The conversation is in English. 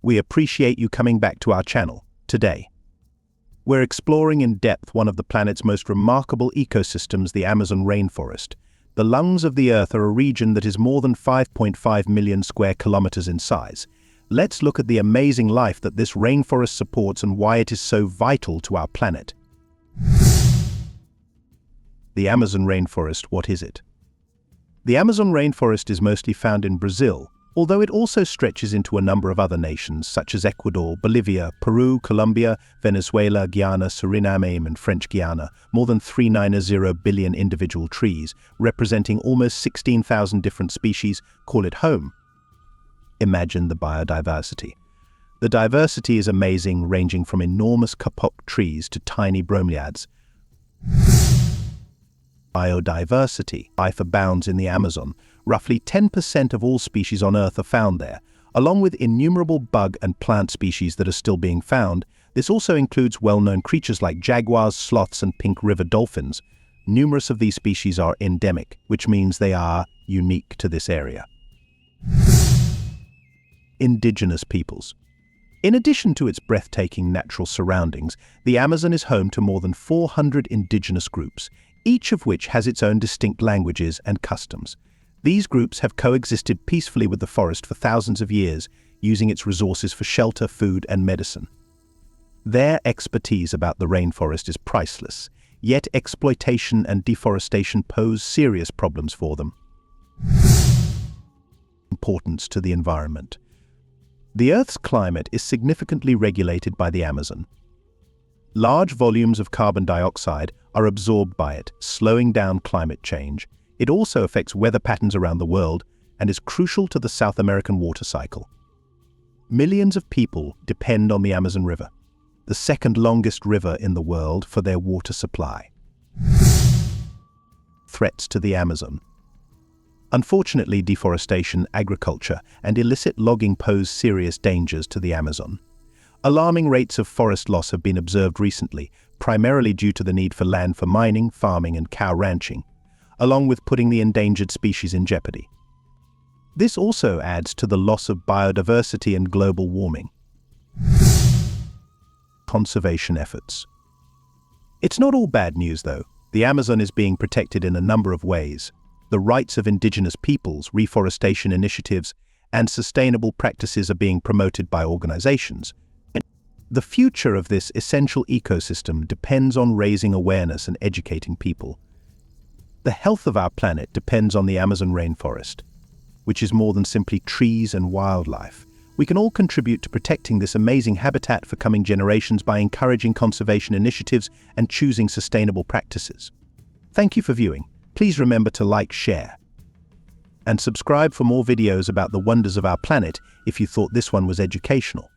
We appreciate you coming back to our channel today. We're exploring in depth one of the planet's most remarkable ecosystems, the Amazon rainforest. The lungs of the Earth are a region that is more than 5.5 million square kilometers in size. Let's look at the amazing life that this rainforest supports and why it is so vital to our planet. The Amazon rainforest, what is it? The Amazon rainforest is mostly found in Brazil, although it also stretches into a number of other nations such as Ecuador, Bolivia, Peru, Colombia, Venezuela, Guyana, Suriname, and French Guiana. More than 390 billion individual trees, representing almost 16,000 different species, call it home. Imagine the biodiversity. The diversity is amazing, ranging from enormous kapok trees to tiny bromeliads. Biodiversity. Life abounds in the Amazon. Roughly 10% of all species on Earth are found there, along with innumerable bug and plant species that are still being found. This also includes well-known creatures like jaguars, sloths, and pink river dolphins. Numerous of these species are endemic, which means they are unique to this area. Indigenous peoples. In addition to its breathtaking natural surroundings, the Amazon is home to more than 400 indigenous groups, each of which has its own distinct languages and customs. These groups have coexisted peacefully with the forest for thousands of years, using its resources for shelter, food, and medicine. Their expertise about the rainforest is priceless, yet exploitation and deforestation pose serious problems for them. Importance to the environment. The Earth's climate is significantly regulated by the Amazon. Large volumes of carbon dioxide are absorbed by it, slowing down climate change. It also affects weather patterns around the world and is crucial to the South American water cycle. Millions of people depend on the Amazon River, the second longest river in the world, for their water supply. Threats to the Amazon. Unfortunately, deforestation, agriculture, and illicit logging pose serious dangers to the Amazon. Alarming rates of forest loss have been observed recently, primarily due to the need for land for mining, farming, and cow ranching, along with putting the endangered species in jeopardy. This also adds to the loss of biodiversity and global warming. Conservation efforts. It's not all bad news, though. The Amazon is being protected in a number of ways. The rights of indigenous peoples, reforestation initiatives, and sustainable practices are being promoted by organizations. The future of this essential ecosystem depends on raising awareness and educating people. The health of our planet depends on the Amazon rainforest, which is more than simply trees and wildlife. We can all contribute to protecting this amazing habitat for coming generations by encouraging conservation initiatives and choosing sustainable practices. Thank you for viewing. Please remember to like, share, and subscribe for more videos about the wonders of our planet if you thought this one was educational.